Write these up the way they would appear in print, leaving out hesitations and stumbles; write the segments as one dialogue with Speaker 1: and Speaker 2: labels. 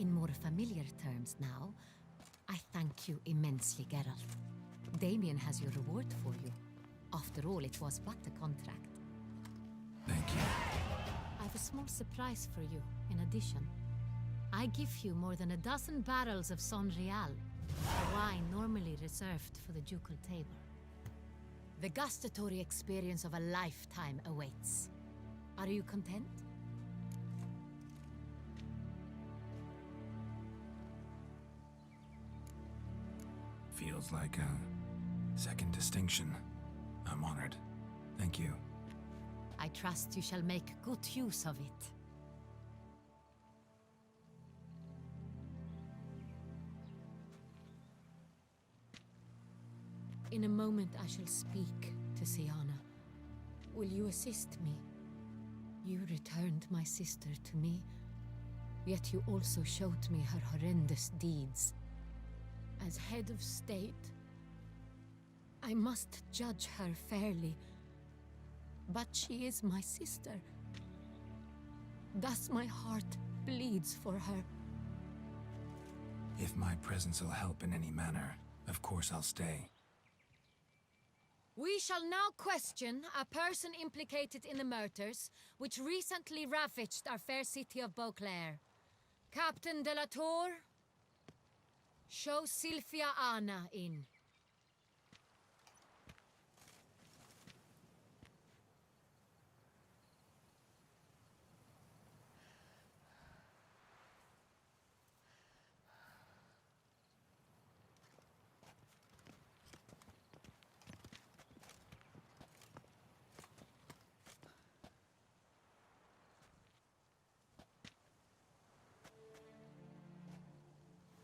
Speaker 1: in more familiar terms now, I thank you immensely, Geralt. Damien has your reward for you. After all, it was but a contract.
Speaker 2: Thank you.
Speaker 1: I have a small surprise for you, in addition. I give you more than a dozen barrels of Son Real, a wine normally reserved for the ducal table. The gustatory experience of a lifetime awaits. Are you content?
Speaker 2: Feels like a second distinction. I'm honored. Thank you.
Speaker 1: I trust you shall make good use of it. In a moment I shall speak to Siana. Will you assist me? You returned my sister to me, yet you also showed me her horrendous deeds. As head of state, I must judge her fairly, but she is my sister. Thus my heart bleeds for her.
Speaker 2: If my presence will help in any manner, of course I'll stay.
Speaker 1: We shall now question a person implicated in the murders which recently ravaged our fair city of Beauclair. Captain de la Tour, show Sylvia Anna in.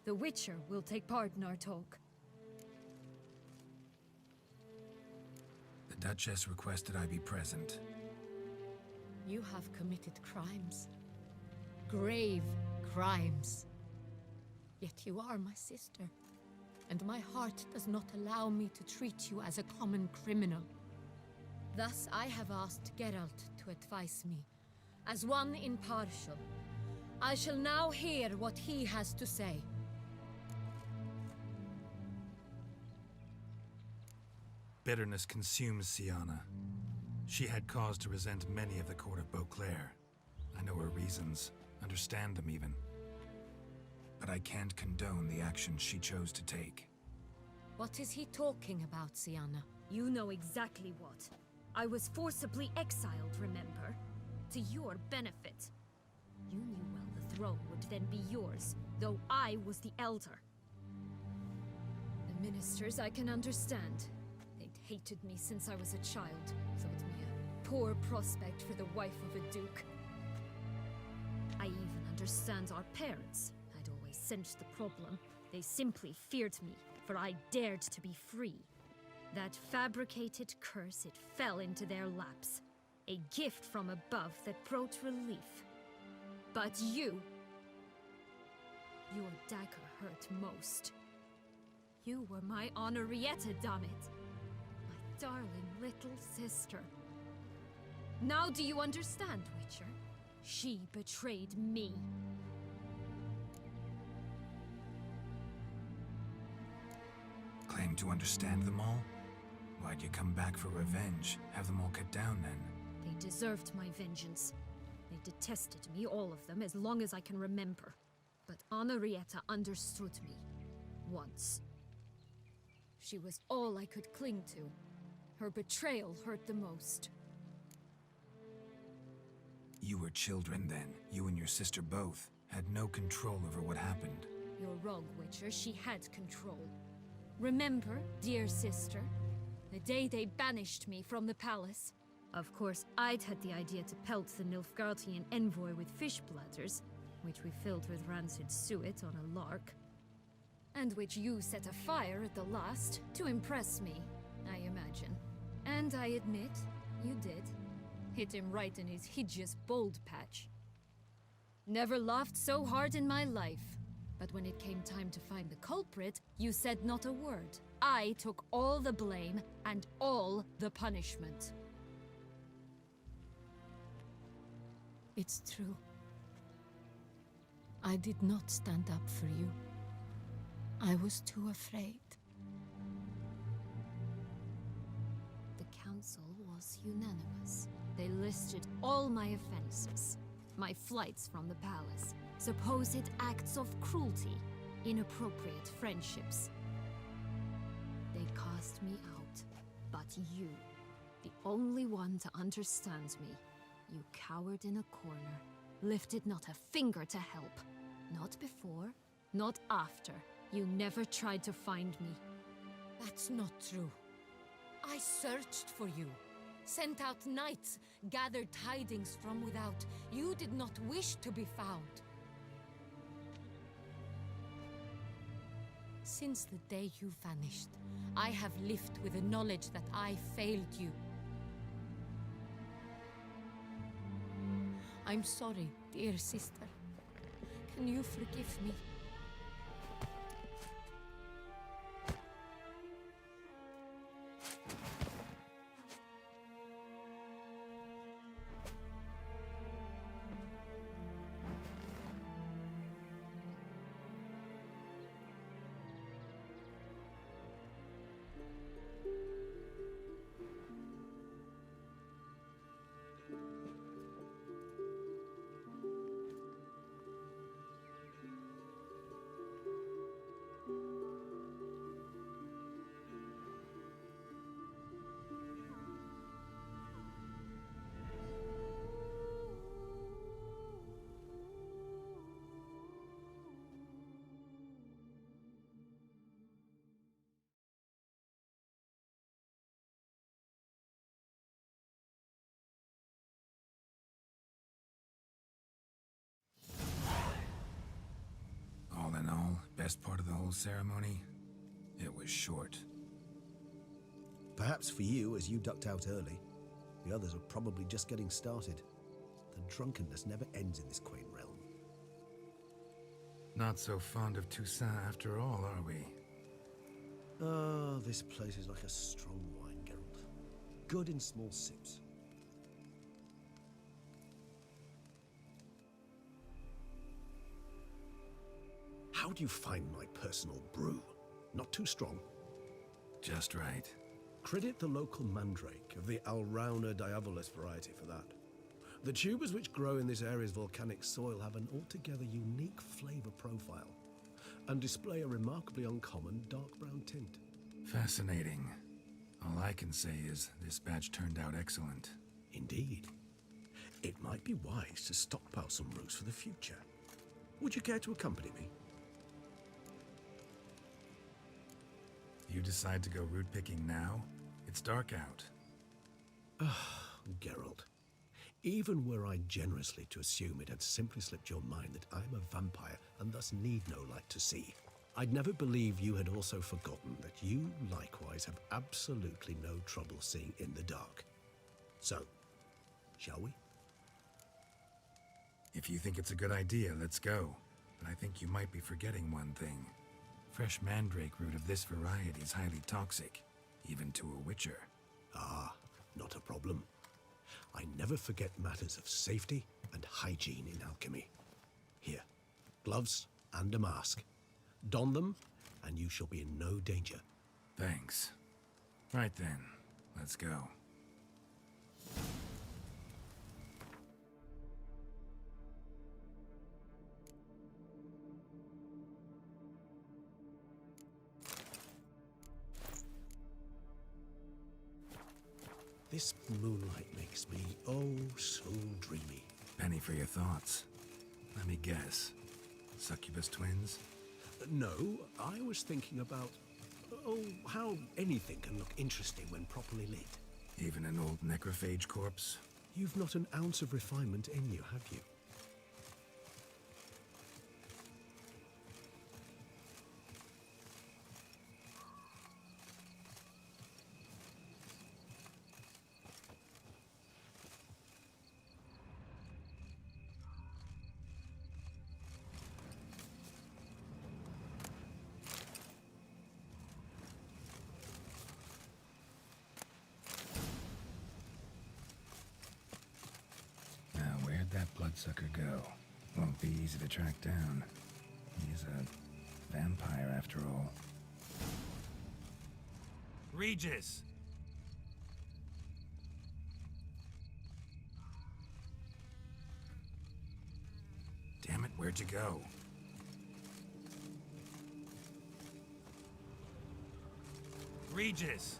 Speaker 3: The Witcher will take part in our talk.
Speaker 2: The Duchess requested I be present.
Speaker 1: You have committed crimes. Grave crimes. Yet you are my sister, and my heart does not allow me to treat you as a common criminal. Thus I have asked Geralt to advise me, as one impartial. I shall now hear what he has to say.
Speaker 2: Bitterness consumes Siana. She had cause to resent many of the court of Beauclair. I know her reasons, understand them even. But I can't condone the actions she chose to take.
Speaker 1: What is he talking about, Siana?
Speaker 3: You know exactly what. I was forcibly exiled, remember? To your benefit. You knew well the throne would then be yours, though I was the elder. The ministers I can understand. They'd hated me since I was a child, thought me a poor prospect for the wife of a duke. I even understand our parents. I'd always sensed the problem. They simply feared me, for I dared to be free. That fabricated curse, it fell into their laps. A gift from above that brought relief. But you... Your dagger hurt most. You were my Henrietta, damn it. My darling little sister. Now do you understand, Witcher? She betrayed me.
Speaker 2: Claim to understand them all? Why'd you come back for revenge? Have them all cut down then?
Speaker 3: They deserved my vengeance. They detested me, all of them, as long as I can remember. But Henrietta understood me. Once. She was all I could cling to. Her betrayal hurt the most.
Speaker 2: You were children then. You and your sister both had no control over what happened.
Speaker 3: You're wrong, Witcher. She had control. Remember, dear sister, the day they banished me from the palace? Of course, I'd had the idea to pelt the Nilfgaardian envoy with fish bladders, which we filled with rancid suet on a lark. And which you set afire at the last, to impress me, I imagine. And I admit, you did. Hit him right in his hideous bald patch. Never laughed so hard in my life. But when it came time to find the culprit, you said not a word. I took all the blame and all the punishment.
Speaker 1: It's true. I did not stand up for you. I was too afraid.
Speaker 3: The council was unanimous. They listed all my offenses. My flights from the palace, supposed acts of cruelty, inappropriate friendships. They cast me out. But you, the only one to understand me, you cowered in a corner, lifted not a finger to help. Not before, not after. You never tried to find me.
Speaker 1: That's not true. I searched for you, sent out knights, gathered tidings from without. You did not wish to be found. Since the day you vanished, I have lived with the knowledge that I failed you. I'm sorry, dear sister. Can you forgive me?
Speaker 2: All in all, best part of the whole ceremony? It was short.
Speaker 4: Perhaps for you, as you ducked out early. The others are probably just getting started. The drunkenness never ends in this quaint realm.
Speaker 2: Not so fond of Toussaint after all, are we?
Speaker 4: Ah, this place is like a strong wine, Geralt. Good in small sips. How do you find my personal brew? Not too strong.
Speaker 2: Just right.
Speaker 4: Credit the local mandrake of the Alrauna diavolis variety for that. The tubers which grow in this area's volcanic soil have an altogether unique flavor profile and display a remarkably uncommon dark brown tint.
Speaker 2: Fascinating. All I can say is this batch turned out excellent.
Speaker 4: Indeed. It might be wise to stockpile some roots for the future. Would you care to accompany me?
Speaker 2: You decide to go root picking now? It's dark out.
Speaker 4: Geralt, even were I generously to assume it had simply slipped your mind that I'm a vampire and thus need no light to see, I'd never believe you had also forgotten that you likewise have absolutely no trouble seeing in the dark. So, shall we?
Speaker 2: If you think it's a good idea, let's go. But I think you might be forgetting one thing. Fresh mandrake root of this variety is highly toxic, even to a witcher.
Speaker 4: Ah, not a problem. I never forget matters of safety and hygiene in alchemy. Here, gloves and a mask. Don them, and you shall be in no danger.
Speaker 2: Thanks. Right then, let's go.
Speaker 4: This moonlight makes me oh so dreamy.
Speaker 2: Penny for your thoughts. Let me guess. Succubus twins?
Speaker 4: No, I was thinking about, how anything can look interesting when properly lit.
Speaker 2: Even an old necrophage corpse?
Speaker 4: You've not an ounce of refinement in you, have you?
Speaker 2: Now, where'd that bloodsucker go? Won't be easy to track down. He's a vampire after all. Regis! Damn it, where'd you go? Regis!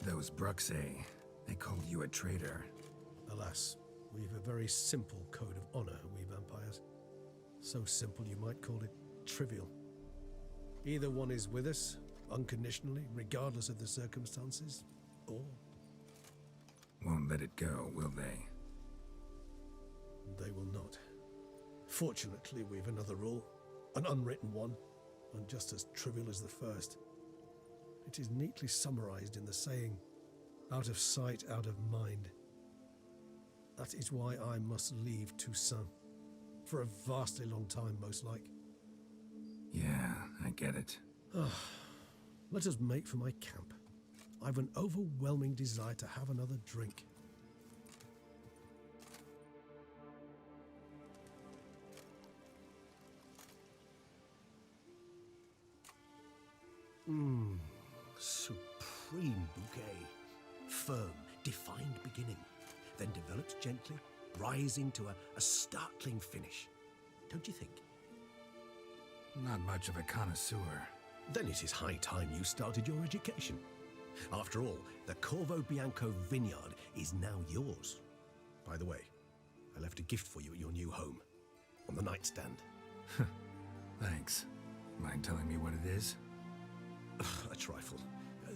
Speaker 2: Those Bruxay, they called you a traitor.
Speaker 4: Alas, we've a very simple code of honor, we vampires. So simple you might call it trivial. Either one is with us, unconditionally, regardless of the circumstances, or...
Speaker 2: Won't let it go, will they?
Speaker 4: they will not. Fortunately, we've another rule, an unwritten one, and just as trivial as the first. It is neatly summarized in the saying, out of sight, out of mind. That is why I must leave Toussaint. For a vastly long time, most like.
Speaker 2: Yeah, I get it.
Speaker 4: Let us make for my camp. I've an overwhelming desire to have another drink. Supreme bouquet. Firm, defined beginning, then develops gently, rising to a startling finish. Don't you think?
Speaker 2: Not much of a connoisseur.
Speaker 4: Then it is high time you started your education. After all, the Corvo Bianco vineyard is now yours. By the way, I left a gift for you at your new home, on the nightstand.
Speaker 2: Thanks. Mind telling me what it is?
Speaker 4: A trifle.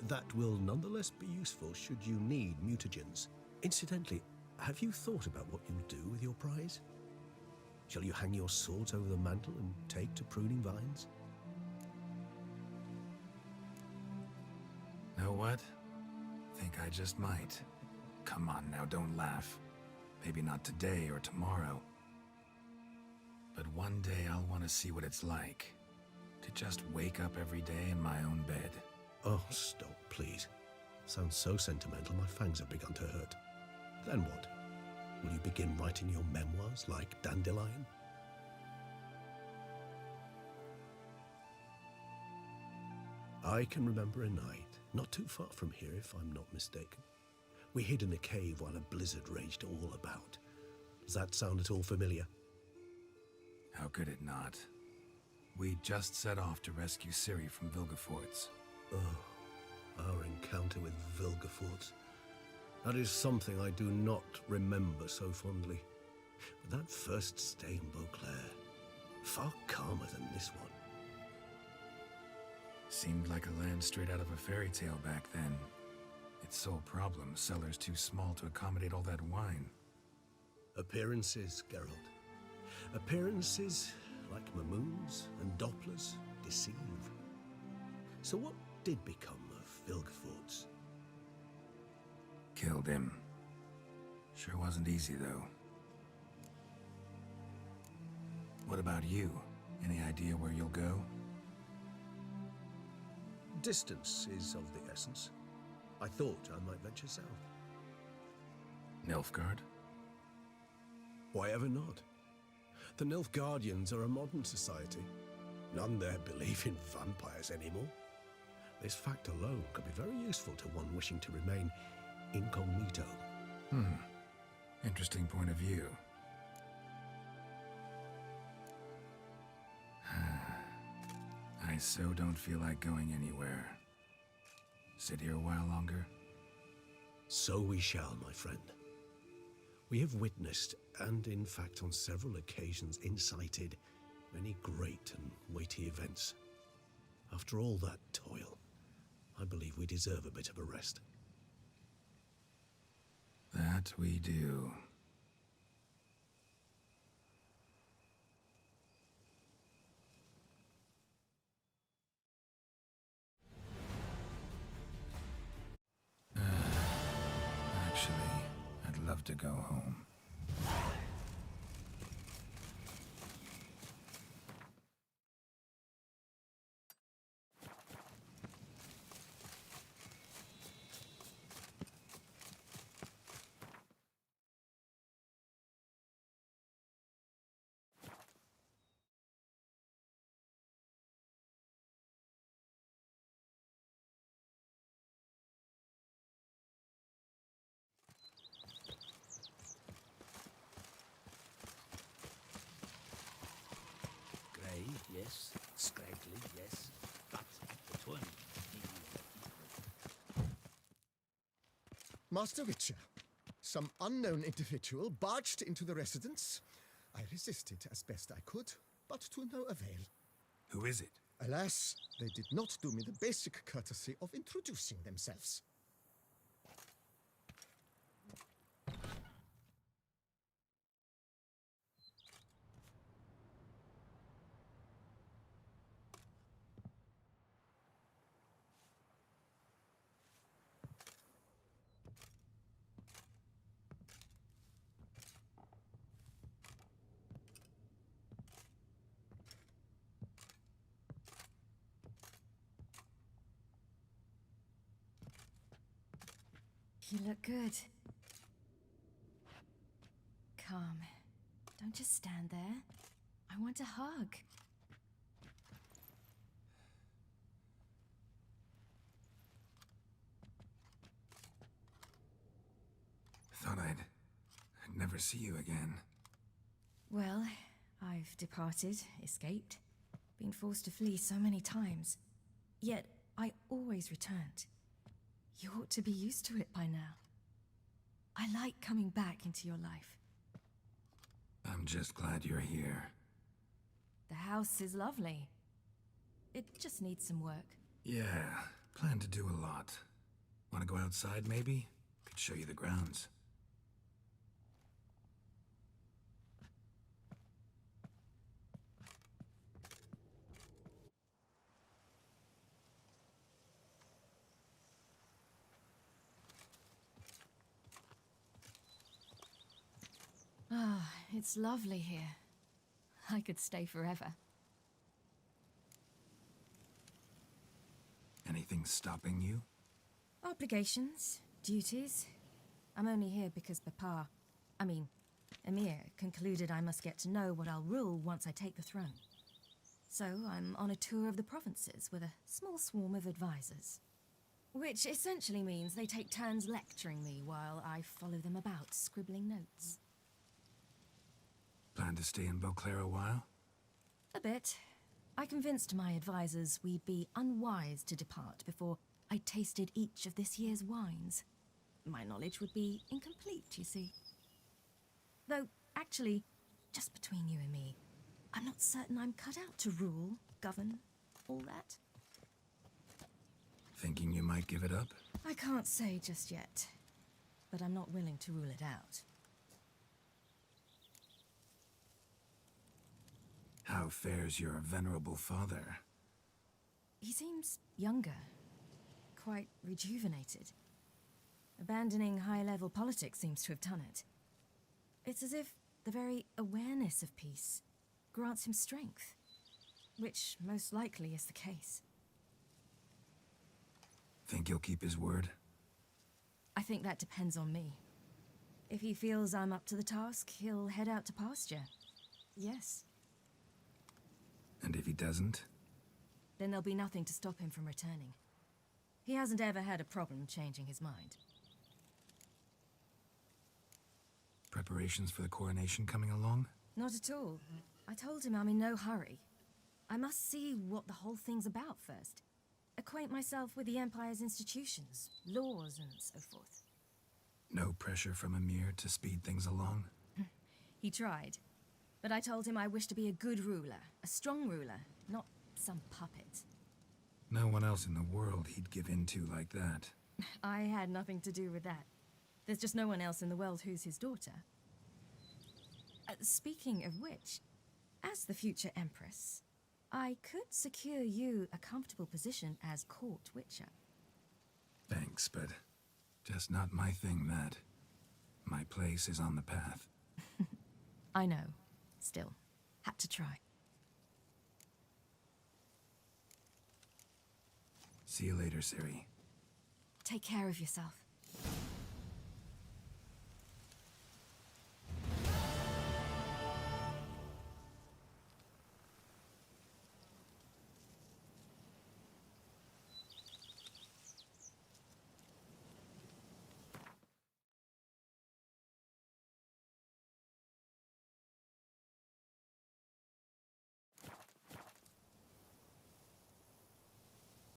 Speaker 4: That will nonetheless be useful should you need mutagens. Incidentally, have you thought about what you'll do with your prize? Shall you hang your swords over the mantle and take to pruning vines?
Speaker 2: Know what? Think I just might. Come on now, don't laugh. Maybe not today or tomorrow. But one day I'll want to see what it's like. To just wake up every day in my own bed.
Speaker 4: Oh, stop, please. Sounds so sentimental, my fangs have begun to hurt. Then what? Will you begin writing your memoirs like Dandelion? I can remember a night, not too far from here if I'm not mistaken. We hid in a cave while a blizzard raged all about. Does that sound at all familiar?
Speaker 2: How could it not? We just set off to rescue Ciri from Vilgefortz.
Speaker 4: Oh, our encounter with Vilgefortz. That is something I do not remember so fondly. But that first stay in Beauclair, far calmer than this one.
Speaker 2: Seemed like a land straight out of a fairy tale back then. Its sole problem, cellars too small to accommodate all that wine.
Speaker 4: Appearances, Geralt. Appearances, like Mamoons and Dopplers, deceive. So what did become of Vilgefortz?
Speaker 2: Killed him. Sure wasn't easy, though. What about you? Any idea where you'll go?
Speaker 4: Distance is of the essence. I thought I might venture south.
Speaker 2: Nilfgaard?
Speaker 4: Why ever not? The Nilfgaardians are a modern society. None there believe in vampires anymore. This fact alone could be very useful to one wishing to remain incognito.
Speaker 2: Interesting point of view. I so don't feel like going anywhere. Sit here a while longer?
Speaker 4: So we shall, my friend. We have witnessed, and in fact on several occasions incited, many great and weighty events. After all that toil, I believe we deserve a bit of a rest.
Speaker 2: That we do. Actually, to go home.
Speaker 5: Grey, yes. Scraggly, yes. But between.
Speaker 6: Master Witcher, some unknown individual barged into the residence. I resisted as best I could, but to no avail.
Speaker 2: Who is it?
Speaker 6: Alas, they did not do me the basic courtesy of introducing themselves.
Speaker 3: You look good. Calm. Don't just stand there. I want a hug.
Speaker 2: Thought I'd never see you again.
Speaker 3: Well, I've departed, escaped, been forced to flee so many times. Yet, I always returned. You ought to be used to it by now. I like coming back into your life.
Speaker 2: I'm just glad you're here.
Speaker 3: The house is lovely. It just needs some work.
Speaker 2: Yeah, plan to do a lot. Want to go outside, maybe? Could show you the grounds.
Speaker 3: Ah, it's lovely here. I could stay forever.
Speaker 2: Anything stopping you?
Speaker 3: Obligations, duties. I'm only here because Emir concluded I must get to know what I'll rule once I take the throne. So I'm on a tour of the provinces with a small swarm of advisors. Which essentially means they take turns lecturing me while I follow them about, scribbling notes.
Speaker 2: Plan to stay in Beauclair a while?
Speaker 3: A bit. I convinced my advisors we'd be unwise to depart before I tasted each of this year's wines. My knowledge would be incomplete, you see. Though, actually, just between you and me, I'm not certain I'm cut out to rule, govern, all that.
Speaker 2: Thinking you might give it up?
Speaker 3: I can't say just yet, but I'm not willing to rule it out.
Speaker 2: How fares your venerable father?
Speaker 3: He seems younger, quite rejuvenated. Abandoning high-level politics seems to have done it. It's as if the very awareness of peace grants him strength, which most likely is the case.
Speaker 2: Think he'll keep his word?
Speaker 3: I think that depends on me. If he feels I'm up to the task, he'll head out to pasture. Yes.
Speaker 2: And if he doesn't?
Speaker 3: Then there'll be nothing to stop him from returning. He hasn't ever had a problem changing his mind.
Speaker 2: Preparations for the coronation coming along?
Speaker 3: Not at all. I told him I'm in no hurry. I must see what the whole thing's about first. Acquaint myself with the Empire's institutions, laws, and so forth.
Speaker 2: No pressure from Emir to speed things along?
Speaker 3: He tried. But I told him I wished to be a good ruler, a strong ruler, not some puppet.
Speaker 2: No one else in the world he'd give in to like that.
Speaker 3: I had nothing to do with that. There's just no one else in the world who's his daughter. Speaking of which, as the future Empress, I could secure you a comfortable position as court witcher.
Speaker 2: Thanks, but just not my thing, that. My place is on the path.
Speaker 7: I know. Still, had to try.
Speaker 2: See you later, Ciri.
Speaker 7: Take care of yourself.